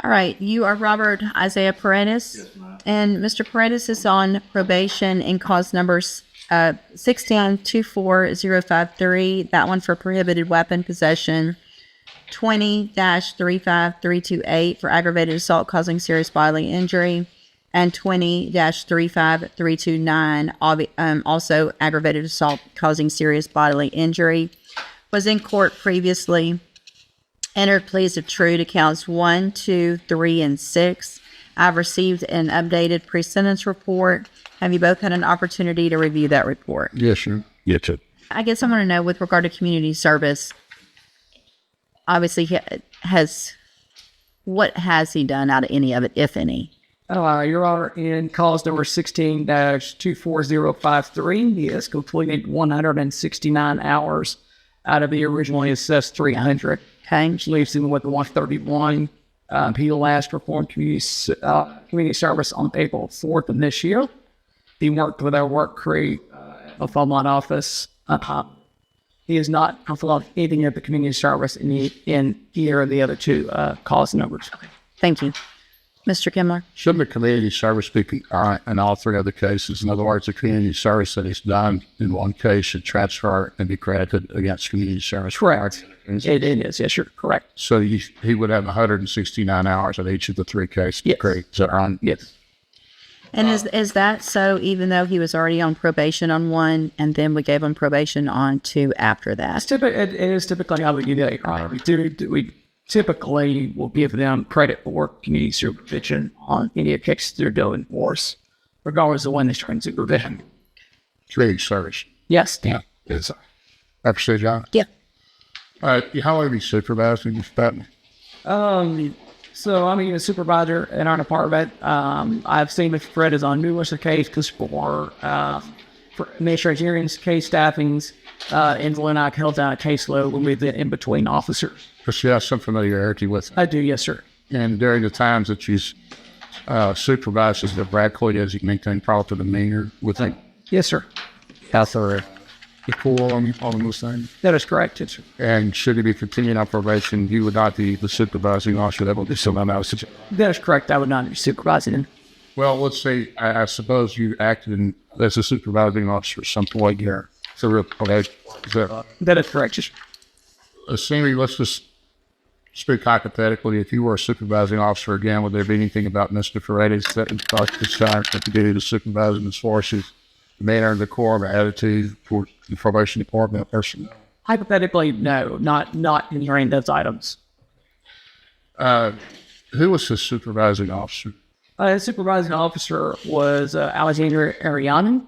All right, you are Robert Isaiah Paradis. Yes, ma'am. And Mr. Paradis is on probation in cause numbers 16-24053, that one for prohibited weapon possession, 20-35328 for aggravated assault causing serious bodily injury, and 20-35329, also aggravated assault causing serious bodily injury. Was in court previously. Entered pleas of true to counts 1, 2, 3, and 6. I've received an updated pre-sentence report. Have you both had an opportunity to review that report? Yes, sir. Yes, sir. I guess I want to know, with regard to community service, obviously, what has he done out of any of it, if any? Your Honor, in cause number 16-24053, he has completed 169 hours out of the originally assessed 300. Okay. Which leaves him with 131. He last performed community service on April 4th of this year. He worked with our work crew at the Beaumont office. He has not performed anything at the community service in either of the other two cause numbers. Okay. Thank you. Mr. Kimler? Should the community service be concurrent in all three other cases? In other words, the community service that is done in one case should transfer and be credited against community service. Correct. It is, yes, you're correct. So he would have 169 hours at each of the three cases. Yes. Correct. Is that right? Yes. And is that so, even though he was already on probation on one, and then we gave him probation on two after that? It is typically how we do that, Your Honor. We typically will give them credit for community supervision on any of the cases they're doing for us, regardless of when they turn supervision. Community service. Yes. Yeah. Yes. I appreciate John. Yeah. How long have you supervised in this department? So I'm a supervisor in our department. I've seen Mr. Fred is on numerous occasions for administrative hearings, case staffings, and when I held down a caseload with the in-between officers. Because you have some familiarity with it. I do, yes, sir. And during the times that you supervised as the Bradley, as you maintain proper demeanor with him? Yes, sir. Yes, sir. Equal on those things? That is correct, yes, sir. And should he be continuing on probation, you would not be the supervising officer. That would be someone else. That is correct. I would not be supervising him. Well, let's say, I suppose you acted as a supervising officer at some point here. So, that is correct, yes, sir. Assuming, let's just speak hypothetically, if you were a supervising officer again, would there be anything about Mr. Paradis that would cause concern to do to supervising as far as his manner and decorum or attitude for the probation department personnel? Hypothetically, no, not in any of those items. Who was his supervising officer? His supervising officer was Alexander Ariana.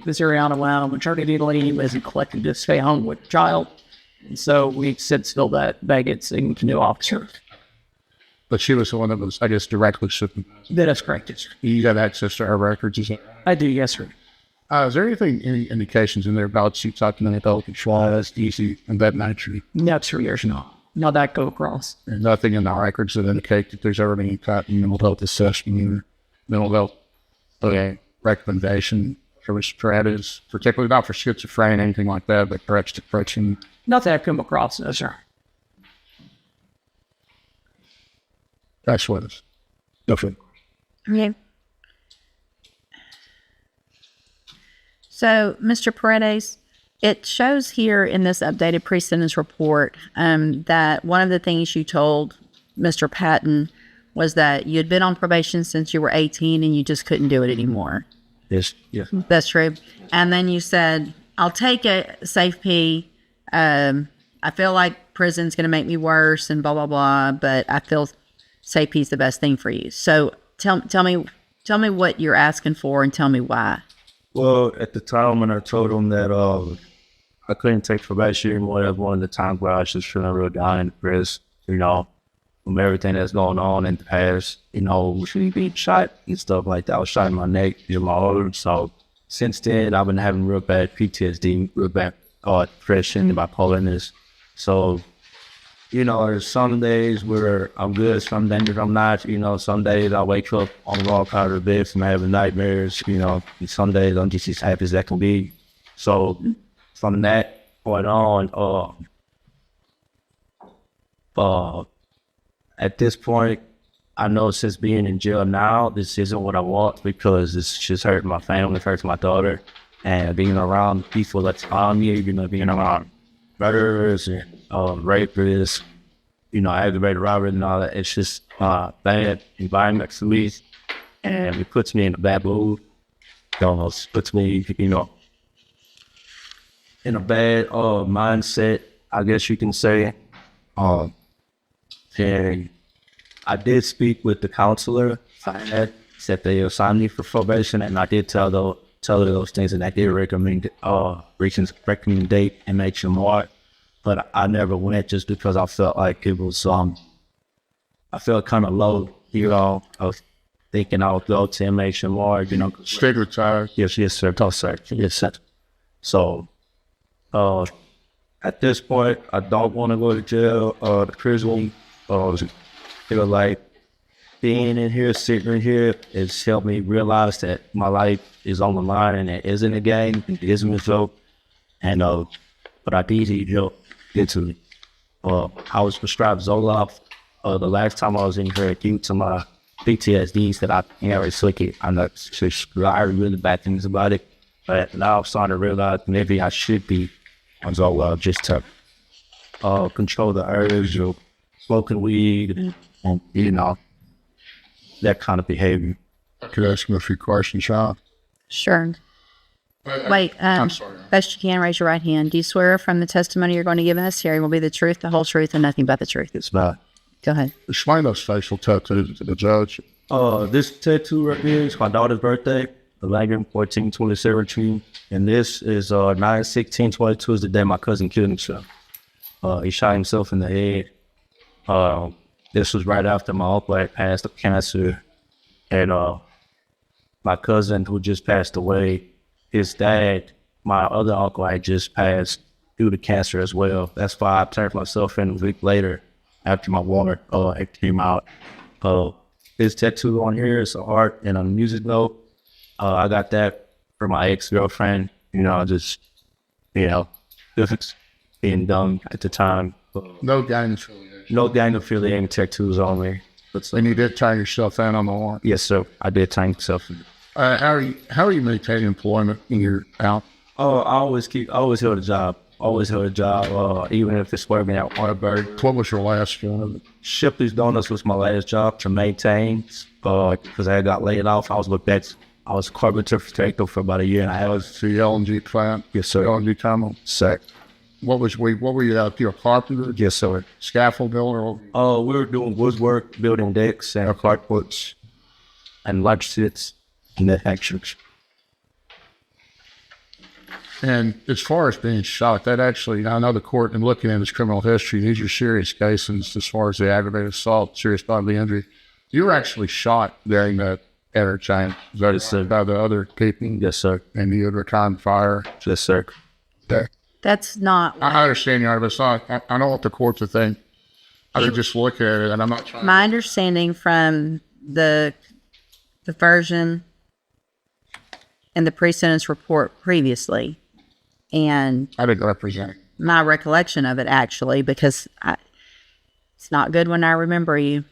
This Ariana went out on maternity leave as he collected to stay home with the child. And so we've since filled that vacancy into new officer. But she was the one that was, I guess, directly supervising. That is correct, yes, sir. You got access to her records, is that right? I do, yes, sir. Is there any indications in there about you talking to adult control, easy, and that nature? No, sir, yes, no. Not that go across. There's nothing in the records that indicate that there's ever any kind of mental health assessment or mental health recommendation for Mr. Paradis, particularly not for schizophrenia, anything like that, but perhaps depression. Not that I've come across, no, sir. That's what it is. Definitely. Okay. So, Mr. Paredes, it shows here in this updated pre-sentence report that one of the things you told Mr. Patton was that you had been on probation since you were 18 and you just couldn't do it anymore. Yes. Yeah. That's true. And then you said, I'll take it, Safe P. I feel like prison's going to make me worse and blah, blah, blah, but I feel Safe P's the best thing for you. So tell me what you're asking for and tell me why. Well, at the time when I told him that I couldn't take probation anymore, that was one of the times where I was just feeling real down and depressed, from everything that's going on in the past, being shot and stuff like that. I was shot in my neck, in my arm. So since then, I've been having real bad PTSD, real bad depression and bipolarness. So, there's some days where I'm good, some days I'm not. Some days I wake up on the wrong part of the bed from having nightmares. And some days I'm just as happy as that can be. So from that point on, at this point, I know since being in jail now, this isn't what I want because it's just hurting my family, it hurts my daughter, and being around people that's on me, being around murderers and rapists, aggravated robbery and all that. It's just bad environment for me, and it puts me in a bad mood. It puts me, in a bad mindset, I guess you can say. And I did speak with the counselor. I said they assigned me for probation, and I did tell her those things, and I did recommend date and make some more. But I never went just because I felt like it was I felt kind of low. I was thinking I would go to make some more. Stigmatized. Yes, sir. Yes, sir. So, at this point, I don't want to go to jail or the prison. Feel like being in here, sitting in here, it's helped me realize that my life is on the line and it isn't a game, it isn't a joke. And but I need help mentally. I was prescribed Zoloft the last time I was in here due to my PTSDs that I can't slick it. I know I heard really bad things about it, but now I'm starting to realize maybe I should be on Zoloft just to control the urge of smoking weed and that kind of behavior. I could ask him a few questions, Sean. Sure. Wait, I'm sorry. best you can, raise your right hand. Do you swear from the testimony you're going to give in this hearing will be the truth, the whole truth, and nothing but the truth? It's not. Go ahead. Explain those facial tattoos to the judge. This tattoo right here is my daughter's birthday, 11/14/2017, and this is 9/16/22 is the day my cousin killed himself. He shot himself in the head. This was right after my uncle had passed of cancer, and my cousin who just passed away, his dad, my other uncle, had just passed due to cancer as well. That's why I turned myself in a week later after my water came out. This tattoo on here is a heart and a music note. I got that for my ex-girlfriend. Just being dumb at the time. No gang affiliation. No gang affiliating tattoos on me. And you did tie yourself in on the warrant. Yes, sir. I did tie myself in. How are you maintaining employment when you're out? I always held a job. Even if it's working at Waterbury. What was your last job? Shipley's Donuts was my last job to maintain, because I got laid off. I was carpenter for about a year and a half. The LNG plant? Yes, sir. LNG terminal? Sir. What were you out there, a carpenter? Yes, sir. Scaffold builder? We were doing woodwork, building decks and carports and lunch sits and the actions. And as far as being shot, that actually, I know the court, in looking at his criminal history, these are serious cases as far as the aggravated assault, serious bodily injury. You were actually shot during that interchange. Is that Yes, sir. by the other people? Yes, sir. And you had returned fire? Yes, sir. Okay. That's not I understand you, but it's not, I don't want the court to think. I would just look at it, and I'm not trying my understanding from the version and the pre-sentence report previously, and I didn't represent it. my recollection of it actually, because it's not good when I remember you.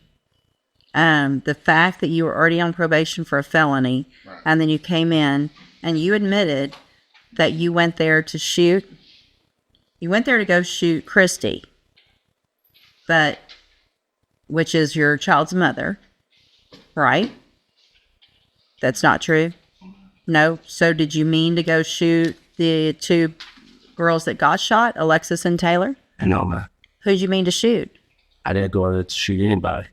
The fact that you were already on probation for a felony, and then you came in and you admitted that you went there to shoot. You went there to go shoot Christy, which is your child's mother, right? That's not true? No? So did you mean to go shoot the two girls that got shot, Alexis and Taylor? No, man. Who'd you mean to shoot? I didn't go there to shoot anybody.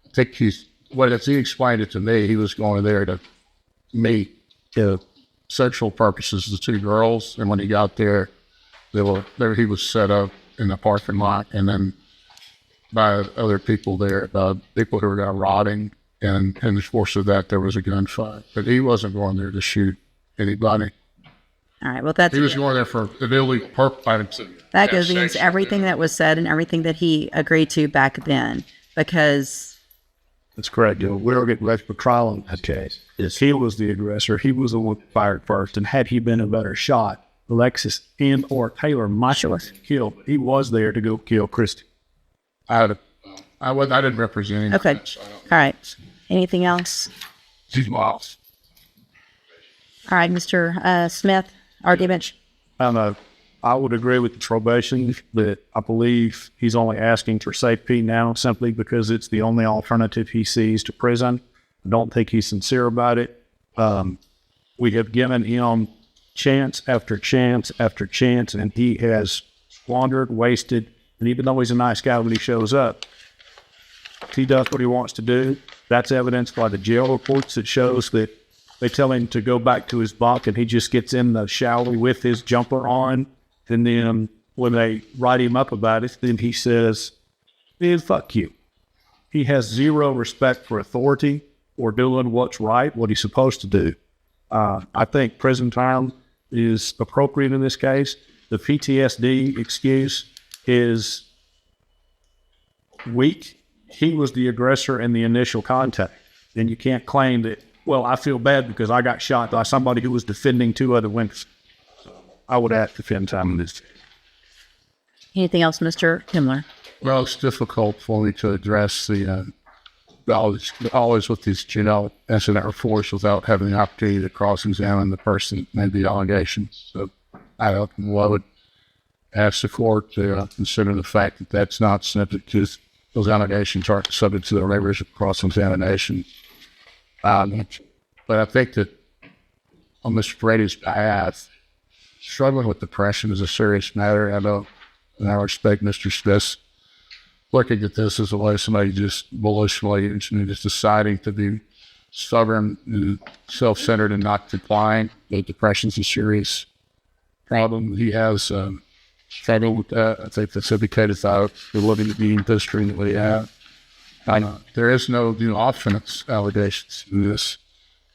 I think as he explained it to me, he was going there to meet sexual purposes, the two girls, and when he got there, he was set up in the parking lot, and then by other people there, people who were rotting, and in the course of that, there was a gunfight. But he wasn't going there to shoot anybody. All right, well, that's He was going there for an illegal purpose. that goes against everything that was said and everything that he agreed to back then, because That's correct. We were getting ready for trial on that case. Yes. He was the aggressor. He was the one who fired first. And had he been a better shot, Alexis or Taylor might have been killed. He was there to go kill Christy. I had I didn't represent him. Okay. All right. Anything else? She's lost. All right, Mr. Smith, argument. I would agree with the probation that I believe he's only asking for safety now simply because it's the only alternative he sees to prison. I don't think he's sincere about it. We have given him chance after chance after chance, and he has squandered, wasted, and even though he's a nice guy when he shows up, he does what he wants to do. That's evidenced by the jail reports that shows that they tell him to go back to his bunk and he just gets in the shower with his jumper on. And then when they write him up about it, then he says, man, fuck you. He has zero respect for authority or doing what's right, what he's supposed to do. I think prison time is appropriate in this case. The PTSD excuse is weak. He was the aggressor in the initial contact. And you can't claim that, well, I feel bad because I got shot by somebody who was defending two other women. I would have to defend time in this. Anything else, Mr. Himmler? Well, it's difficult for me to address the always with these incident reports without having the opportunity to cross-examine the person that made the allegations. So I would ask the court to consider the fact that that's not subject to those allegations aren't subject to the rigorous cross-examination. But I think that on Mr. Brady's behalf, struggling with depression is a serious matter. I know, and I respect Mr. Smith looking at this as a way somebody just volitionally and just deciding to be stubborn and self-centered and not complying. The depression's a serious problem. He has struggled with that. I think that's indicated throughout the living being history that we have. There is no offense allegations in this.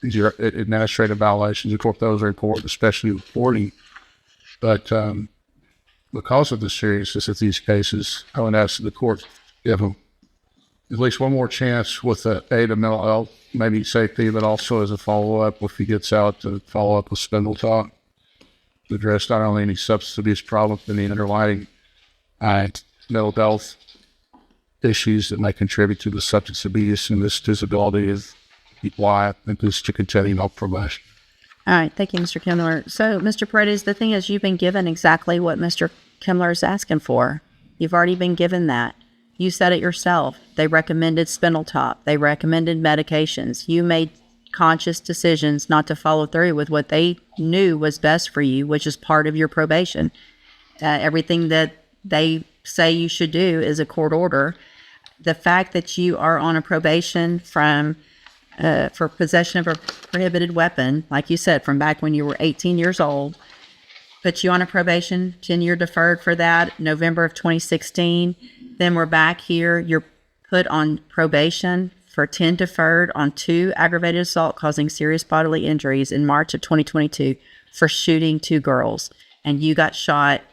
These are administrative violations. Of course, those are important, especially reporting. But because of the seriousness of these cases, I would ask the court to give him at least one more chance with the aid of mental health, maybe safety, but also as a follow-up if he gets out to follow up with spindle talk to address not only any substance abuse problems, but the underlying mental health issues that may contribute to the substance abuse and this disability is why I think this to continue on probation. All right. Thank you, Mr. Kimmler. So, Mr. Paredes, the thing is you've been given exactly what Mr. Kimmler is asking for. You've already been given that. You said it yourself. They recommended spindle top. They recommended medications. You made conscious decisions not to follow through with what they knew was best for you, which is part of your probation. Everything that they say you should do is a court order. The fact that you are on a probation from for possession of a prohibited weapon, like you said, from back when you were 18 years old, put you on a probation, 10-year deferred for that, November of 2016. Then we're back here. You're put on probation for 10 deferred on 2 aggravated assault causing serious bodily injuries in March of 2022 for shooting 2 girls. And you got shot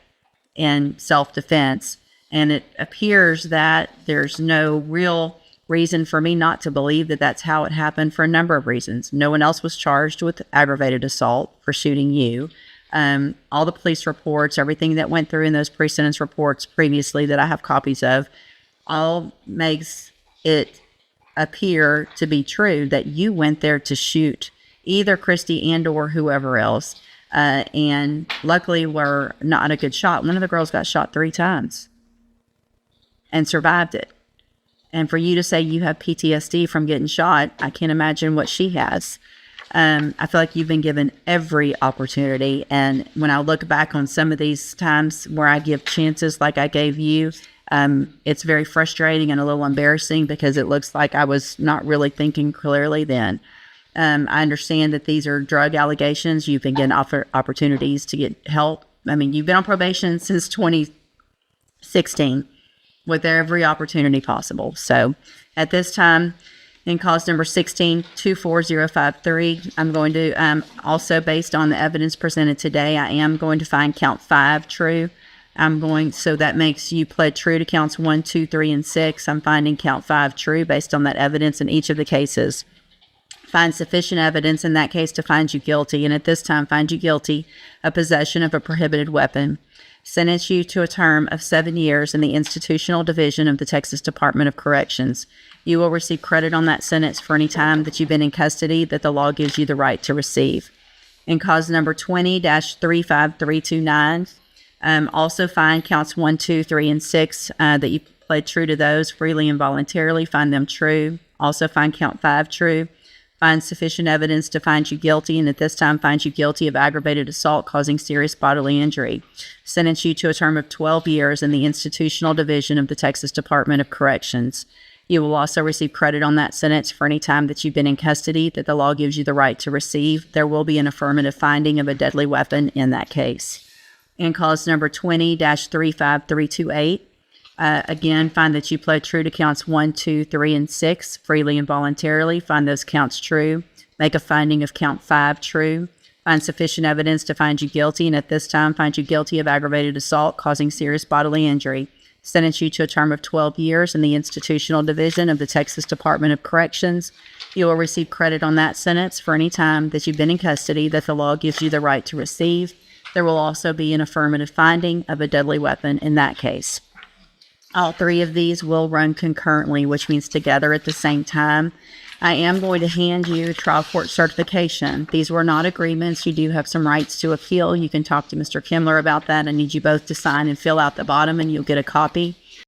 in self-defense. And it appears that there's no real reason for me not to believe that that's how it happened for a number of reasons. No one else was charged with aggravated assault for shooting you. All the police reports, everything that went through in those pre-sentence reports previously that I have copies of, all makes it appear to be true that you went there to shoot either Christy and or whoever else. And luckily were not a good shot. One of the girls got shot 3 times and survived it. And for you to say you have PTSD from getting shot, I can't imagine what she has. I feel like you've been given every opportunity. And when I look back on some of these times where I give chances like I gave you, it's very frustrating and a little embarrassing because it looks like I was not really thinking clearly then. I understand that these are drug allegations. You've been getting opportunities to get help. I mean, you've been on probation since 2016 with every opportunity possible. So at this time, in cause number 16-24053, I'm going to, also based on the evidence presented today, I am going to find count 5 true. So that makes you pled true to counts 1, 2, 3, and 6. I'm finding count 5 true based on that evidence in each of the cases. find sufficient evidence in that case to find you guilty, and at this time find you guilty of possession of a prohibited weapon, sentence you to a term of 7 years in the institutional division of the Texas Department of Corrections. You will receive credit on that sentence for any time that you've been in custody that the law gives you the right to receive. In cause number 20-35329, also find counts 1, 2, 3, and 6 that you pled true to those freely and voluntarily. Find them true. Also find count 5 true. Find sufficient evidence to find you guilty, and at this time find you guilty of aggravated assault causing serious bodily injury. Sentence you to a term of 12 years in the institutional division of the Texas Department of Corrections. You will also receive credit on that sentence for any time that you've been in custody that the law gives you the right to receive. There will be an affirmative finding of a deadly weapon in that case. In cause number 20-35328, again, find that you pled true to counts 1, 2, 3, and 6 freely and voluntarily. Find those counts true. Make a finding of count 5 true. Find sufficient evidence to find you guilty, and at this time find you guilty of aggravated assault causing serious bodily injury. Sentence you to a term of 12 years in the institutional division of the Texas Department of Corrections. You will receive credit on that sentence for any time that you've been in custody that the law gives you the right to receive. There will also be an affirmative finding of a deadly weapon in that case. All 3 of these will run concurrently, which means together at the same time. I am going to hand you trial court certification. These were not agreements. You do have some rights to appeal. You can talk to Mr. Kimler about that. I need you both to sign and fill out the bottom, and you'll get a copy.